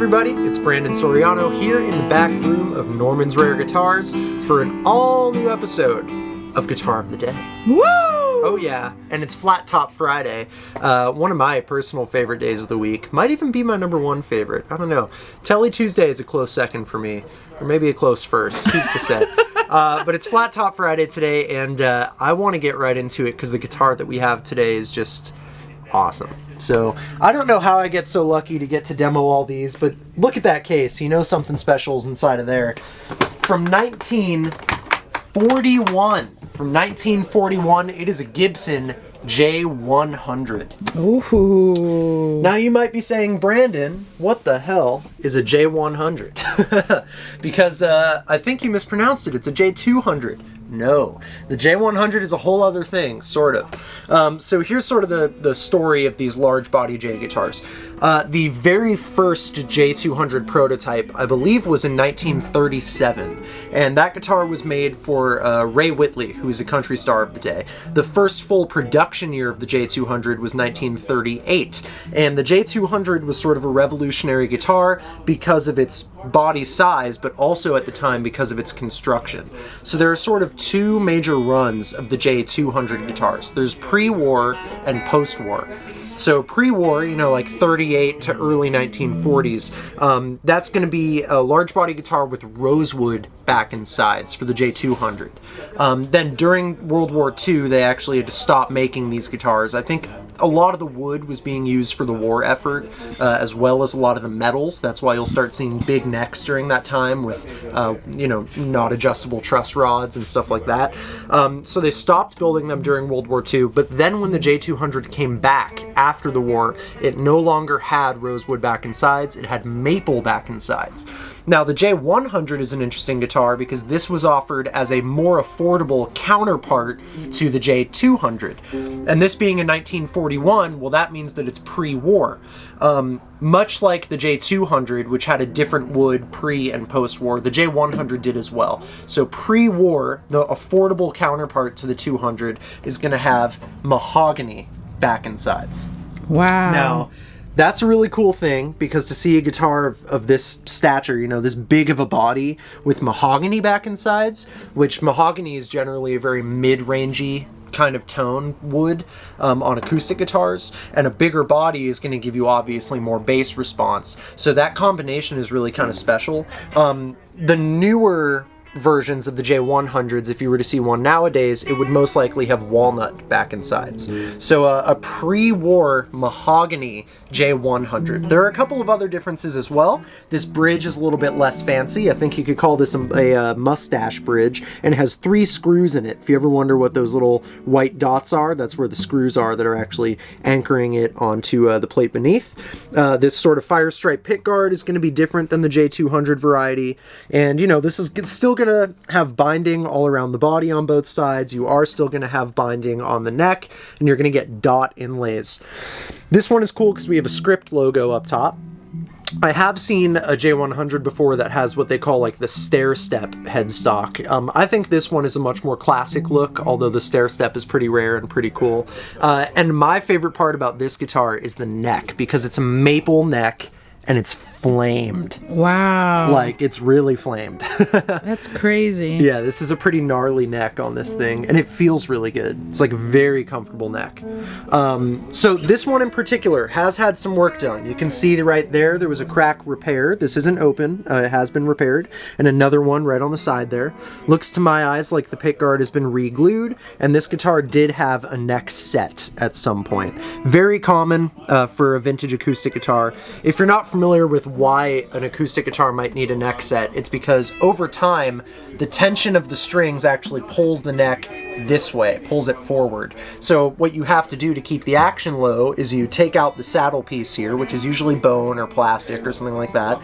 everybody, it's Brandon Soriano here in the back room of Norman's Rare Guitars for an all-new episode of Guitar of the Day. Woo! Oh yeah, and it's Flat Top Friday, one of my personal favorite days of the week. Might even be my number one favorite, I don't know. Telly Tuesday is a close second for me, or maybe a close first, who's to say. But it's Flat Top Friday today, and I want to get right into it because the guitar that we have today is just awesome. So I don't know how I get so lucky to get to demo all these, but look at that case. You know something special is inside of there. From 1941. From 1941, it is a Gibson J-100. Ooh. Now you might be saying, Brandon, what the hell is a J-100? Because I think you mispronounced it. It's a J-200. No, the J-100 is a whole other thing, sort of. So here's sort of the story of these large body J guitars. The very first J-200 prototype, I believe, was in 1937, and that guitar was made for Ray Whitley, who is a country star of the day. The first full production year of the J-200 was 1938, and the J-200 was sort of a revolutionary guitar because of its body size, but also at the time because of its construction. So there are sort of two major runs of the J-200 guitars. There's pre-war and post-war. So pre-war, you know, like 38 to early 1940s, that's going to be a large body guitar with rosewood back and sides for the J-200. Then during World War II, they actually had to stop making these guitars. I think a lot of the wood was being used for the war effort, as well as a lot of the metals. That's why you'll start seeing big necks during that time with, you know, not adjustable truss rods and stuff like that. So they stopped building them during World War II, but then when the J-200 came back after the war, it no longer had rosewood back and sides, it had maple back and sides. Now the J-100 is an interesting guitar because this was offered as a more affordable counterpart to the J-200. And this being in 1941, well, that means that it's pre-war. Much like the J-200, which had a different wood pre- and post-war, the J-100 did as well. So pre-war, the affordable counterpart to the 200 is going to have mahogany back and sides. Wow. Now, that's a really cool thing because to see a guitar of this stature, you know, this big of a body with mahogany back and sides, which mahogany is generally a very mid-rangey kind of tone wood on acoustic guitars, and a bigger body is going to give you obviously more bass response. So that combination is really kind of special. The newer versions of the J-100s, if you were to see one nowadays, it would most likely have walnut back and sides. So a pre-war mahogany J-100. There are a couple of other differences as well. This bridge is a little bit less fancy. I think you could call this a mustache bridge, and it has 3 screws in it. If you ever wonder what those little white dots are, that's where the screws are that are actually anchoring it onto the plate beneath. This sort of fire stripe pickguard is going to be different than the J-200 variety, and you know, this is still going to have binding all around the body on both sides. You are still going to have binding on the neck, and you're going to get dot inlays. This one is cool because we have a script logo up top. I have seen a J-100 before that has what they call like the stair-step headstock. I think this one is a much more classic look, although the stair-step is pretty rare and pretty cool. And my favorite part about this guitar is the neck, because it's a maple neck and it's flamed. Wow. Like, it's really flamed. That's crazy. Yeah, this is a pretty gnarly neck on this thing, and it feels really good. It's like a very comfortable neck. So this one in particular has had some work done. You can see right there was a crack repair. This isn't open. It has been repaired. And another one right on the side there. Looks to my eyes like the pickguard has been re-glued, and this guitar did have a neck set at some point. Very common for a vintage acoustic guitar. If you're not familiar with why an acoustic guitar might need a neck set, it's because over time the tension of the strings actually pulls the neck this way, pulls it forward. So what you have to do to keep the action low is you take out the saddle piece here, which is usually bone or plastic or something like that,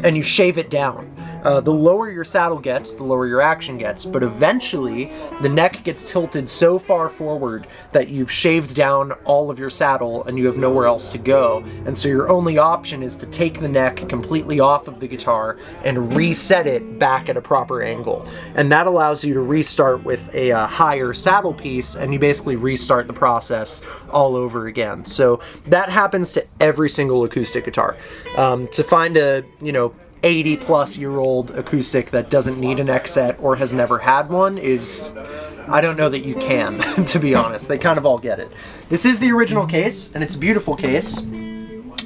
and you shave it down. The lower your saddle gets, the lower your action gets, but eventually the neck gets tilted so far forward that you've shaved down all of your saddle and you have nowhere else to go, and so your only option is to take the neck completely off of the guitar and reset it back at a proper angle. And that allows you to restart with a higher saddle piece, and you basically restart the process all over again. So that happens to every single acoustic guitar. To find a, 80-plus-year-old acoustic that doesn't need a neck set or has never had one is, I don't know that you can, to be honest. They kind of all get it. This is the original case, and it's a beautiful case.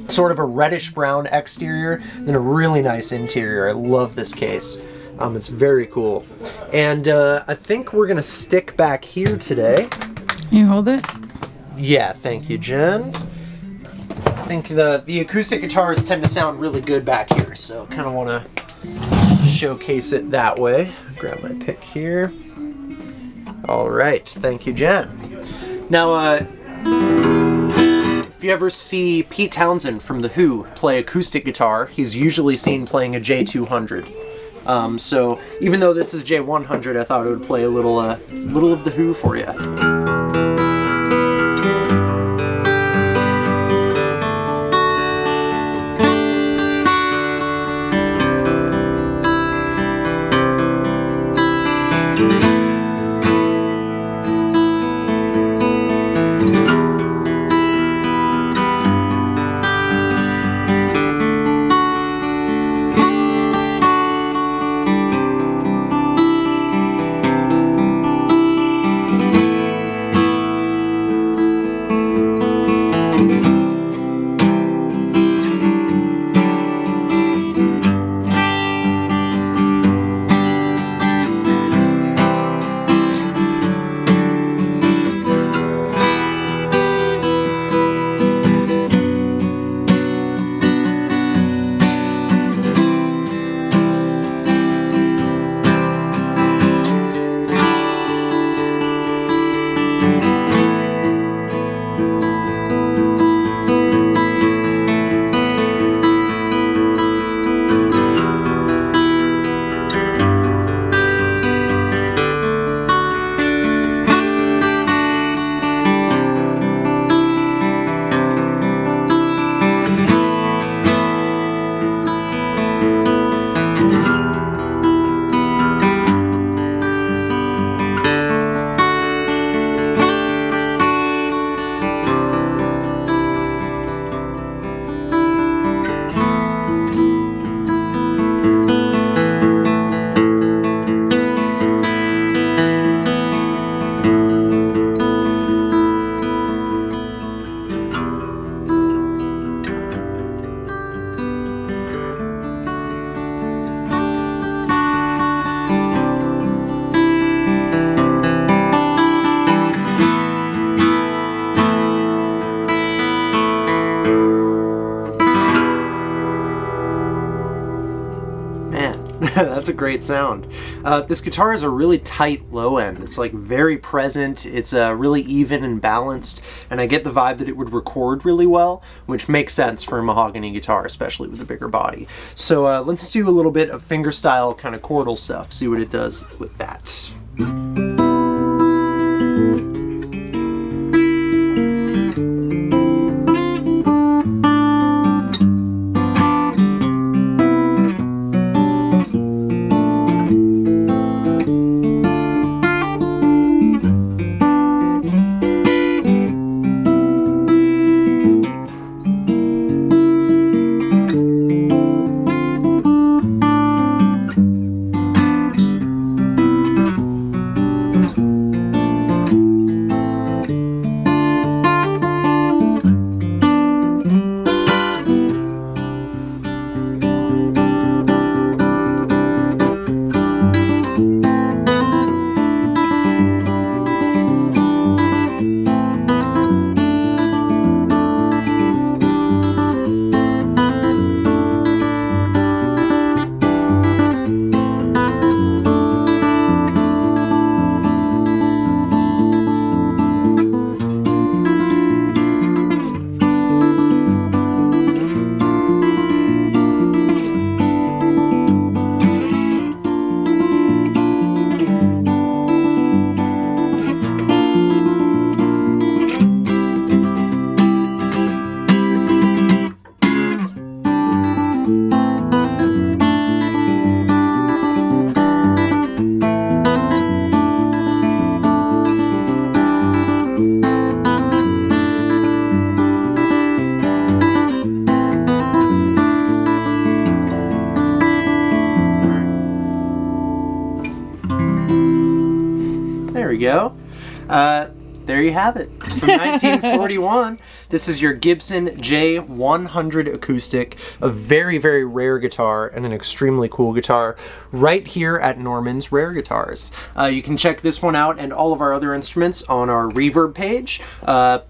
Sort of a reddish-brown exterior, then a really nice interior. I love this case. It's very cool. And I think we're going to stick back here today. Can you hold it? Yeah, thank you, Jen. I think the acoustic guitars tend to sound really good back here, so kind of want to showcase it that way. Grab my pick here. All right, thank you, Jen. Now, if you ever see Pete Townsend from The Who play acoustic guitar, he's usually seen playing a J-200. So even though this is J-100, I thought it would play a little of The Who for you. That's a great sound. This guitar is a really tight low end. It's like very present. It's really even and balanced, and I get the vibe that it would record really well, which makes sense for a mahogany guitar, especially with a bigger body. So let's do a little bit of fingerstyle kind of chordal stuff, see what it does with that. go. There you have it. From 1941. This is your Gibson J-100 Acoustic, a very, very rare guitar and an extremely cool guitar right here at Norman's Rare Guitars. You can check this one out and all of our other instruments on our Reverb page.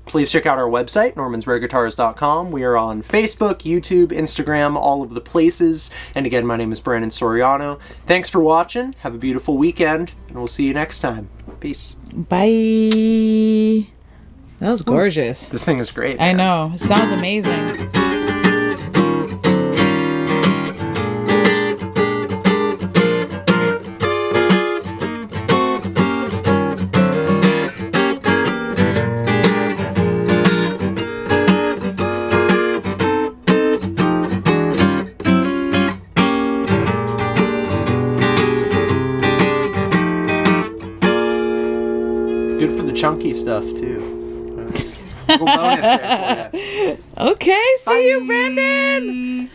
Please check out our website, normansrareguitars.com. We are on Facebook, YouTube, Instagram, all of the places. And again, my name is Brandon Soriano. Thanks for watching. Have a beautiful weekend, and we'll see you next time. Peace. Bye. That was gorgeous. This thing is great, I man. know. It sounds amazing. Good for the chunky stuff, too. Little bonus there for you. Okay, see you, Bye. Brandon.